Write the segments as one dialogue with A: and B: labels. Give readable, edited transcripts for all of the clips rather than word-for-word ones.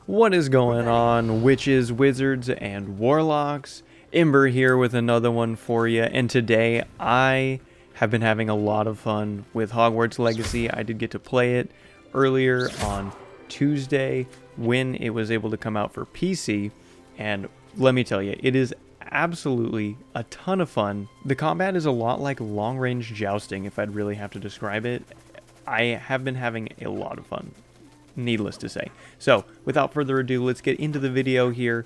A: What is going on, witches, wizards, and warlocks? Ember here with another one for you, and today I have been having a lot of fun with Hogwarts Legacy. I did get to play it earlier on Tuesday when it was able to come out for PC, and let me tell you, it is absolutely a ton of fun. The combat is a lot like long-range jousting, if I'd really have to describe it. I have been having a lot of fun, needless to say. So, without further ado, let's get into the video here.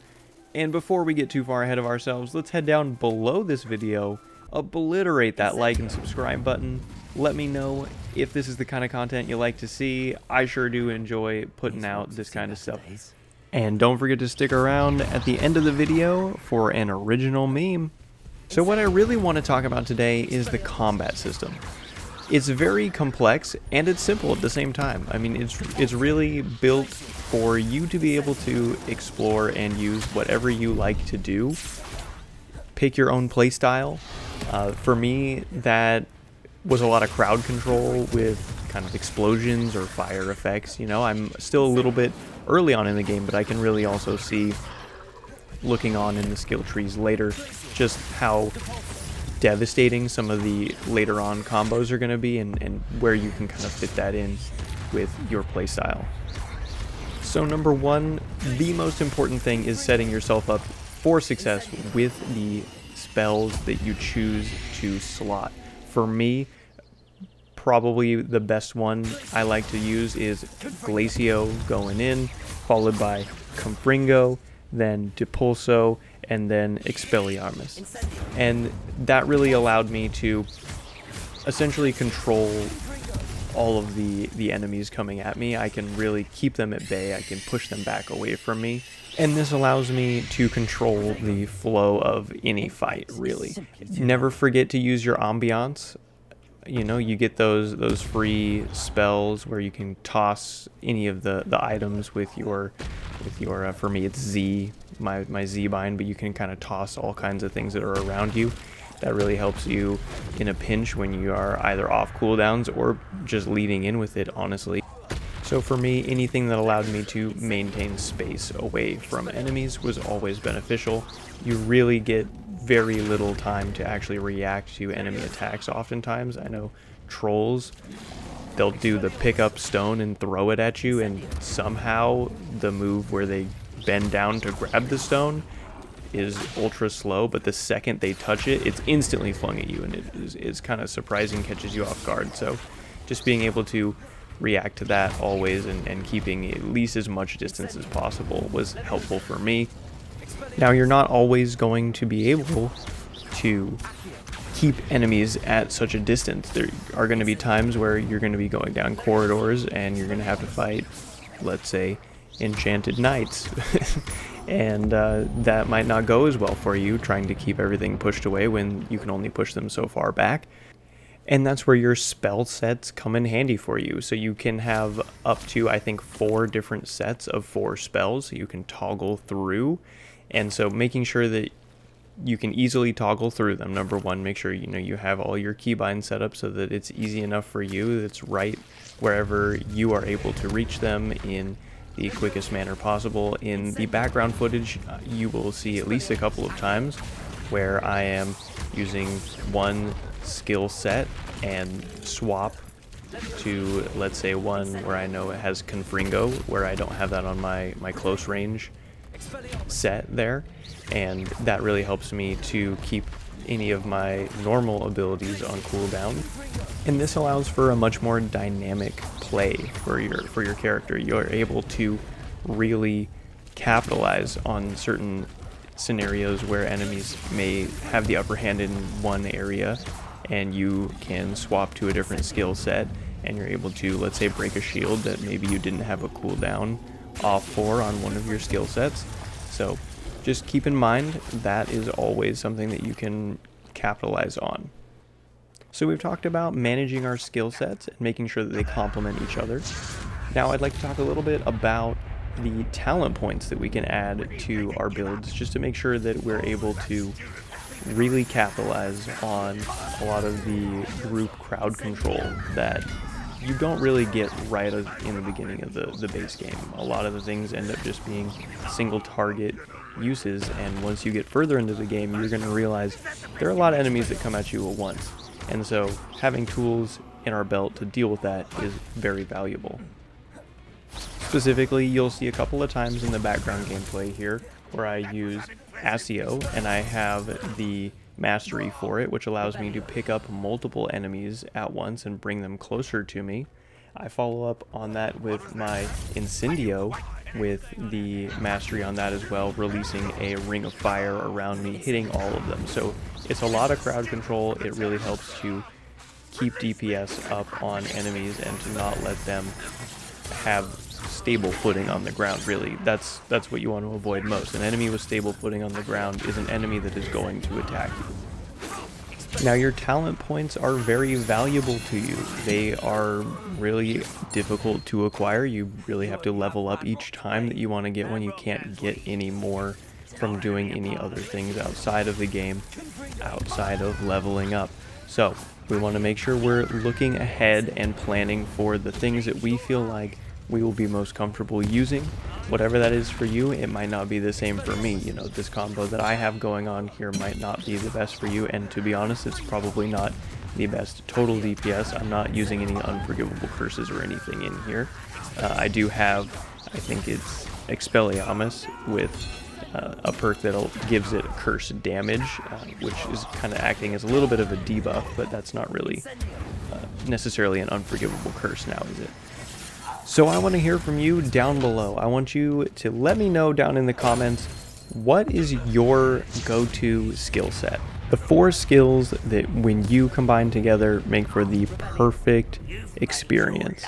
A: And before we get too far ahead of ourselves, let's head down below this video, obliterate that like and subscribe button. Let me know if this is the kind of content you like to see. I sure do enjoy putting out this kind of stuff. And don't forget to stick around at the end of the video for an original meme. So what I really want to talk about today is the combat system. It's very complex and it's simple at the same time. I mean, it's really built for you to be able to explore and use whatever you like to do. Pick your own playstyle. For me, that was a lot of crowd control with kind of explosions or fire effects. You know, I'm still a little bit early on in the game, but I can really also see, looking on in the skill trees later, just how devastating some of the later on combos are going to be, and where you can kind of fit that in with your playstyle. So number one, the most important thing is setting yourself up for success with the spells that you choose to slot. For me, probably the best one I like to use is Glacio going in, followed by Confringo, then Depulso, and then Expelliarmus. And that really allowed me to essentially control all of the enemies coming at me. I can really keep them at bay, I can push them back away from me. And this allows me to control the flow of any fight, really. Never forget to use your Ambiance. You know, you get those free spells where you can toss any of the items with your for me it's Z, my Z bind, but you can kind of toss all kinds of things that are around you. That really helps you in a pinch when you are either off cooldowns or just leading in with it, honestly. So for me, anything that allowed me to maintain space away from enemies was always beneficial. You really get very little time to actually react to enemy attacks oftentimes. I know trolls, they'll do the pick up stone and throw it at you, and somehow the move where they bend down to grab the stone is ultra slow, but the second they touch it, it's instantly flung at you, and it is kind of surprising, catches you off guard. So just being able to react to that always and keeping at least as much distance as possible was helpful for me. Now, you're not always going to be able to keep enemies at such a distance. There are going to be times where you're going to be going down corridors and you're going to have to fight, let's say, enchanted knights. And that might not go as well for you, trying to keep everything pushed away when you can only push them so far back. And that's where your spell sets come in handy for you. So you can have up to, I think, 4 different sets of 4 spells you can toggle through. And so making sure that you can easily toggle through them. Number one, make sure you have all your keybinds set up so that it's easy enough for you. It's right wherever you are able to reach them in the quickest manner possible. In the background footage, you will see at least a couple of times where I am using one skill set and swap to, let's say, one where I know it has Confringo, where I don't have that on my close range set there, and that really helps me to keep any of my normal abilities on cooldown. And this allows for a much more dynamic play for your character. You're able to really capitalize on certain scenarios where enemies may have the upper hand in one area, and you can swap to a different skill set, and you're able to, let's say, break a shield that maybe you didn't have a cooldown off for on one of your skill sets. So just keep in mind that is always something that you can capitalize on. So we've talked about managing our skill sets and making sure that they complement each other. Now I'd like to talk a little bit about the talent points that we can add to our builds, just to make sure that we're able to really capitalize on a lot of the group crowd control that you don't really get right in the beginning of the base game. A lot of the things end up just being single target uses, and once you get further into the game, you're going to realize there are a lot of enemies that come at you at once. And so having tools in our belt to deal with that is very valuable. Specifically, you'll see a couple of times in the background gameplay here where I use Asio, and I have the mastery for it, which allows me to pick up multiple enemies at once and bring them closer to me. I follow up on that with my Incendio, with the mastery on that as well, releasing a ring of fire around me, hitting all of them. So it's a lot of crowd control. It really helps to keep DPS up on enemies and to not let them have stable footing on the ground. Really, that's what you want to avoid most. An enemy with stable footing on the ground is an enemy that is going to attack you. Now, your talent points are very valuable to you. They are really difficult to acquire. You really have to level up each time that you want to get one. You can't get any more from doing any other things outside of the game, outside of leveling up. So we want to make sure we're looking ahead and planning for the things that we feel like we will be most comfortable using. Whatever that is for you, it might not be the same for me. You know, this combo that I have going on here might not be the best for you, and to be honest, it's probably not the best total DPS. I'm not using any unforgivable curses or anything in here. I do have, I think it's Expelliarmus with a perk that gives it curse damage, which is kind of acting as a little bit of a debuff, but that's not really necessarily an unforgivable curse now, is it? So I want to hear from you down below. I want you to let me know down in the comments, what is your go-to skill set? The 4 skills that when you combine together make for the perfect experience.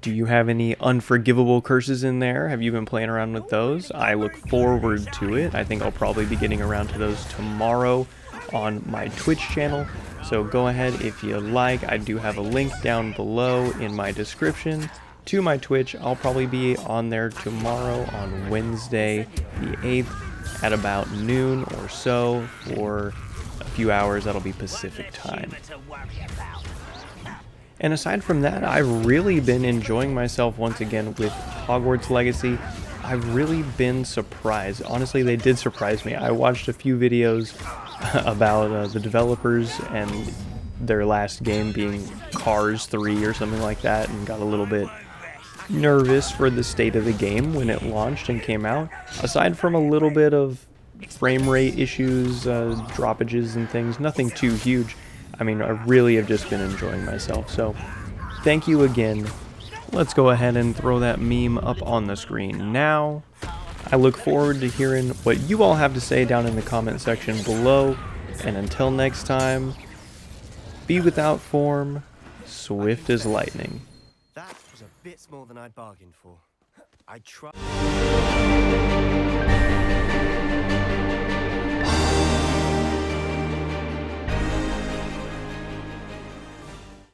A: Do you have any unforgivable curses in there? Have you been playing around with those? I look forward to it. I think I'll probably be getting around to those tomorrow on my Twitch channel. So go ahead if you like. I do have a link down below in my description to my Twitch. I'll probably be on there tomorrow on Wednesday the 8th at about noon or so for a few hours. That'll be Pacific time. And aside from that, I've really been enjoying myself once again with Hogwarts Legacy. I've really been surprised. Honestly, they did surprise me. I watched a few videos about the developers and their last game being Cars 3 or something like that, and got a little bit nervous for the state of the game when it launched and came out. Aside from a little bit of frame rate issues, droppages and things, nothing too huge. I mean, I really have just been enjoying myself. So thank you again. Let's go ahead and throw that meme up on the screen now. I look forward to hearing what you all have to say down in the comment section below. And until next time, be without form, swift as lightning.
B: That was a bit more than I'd bargained for. I tried.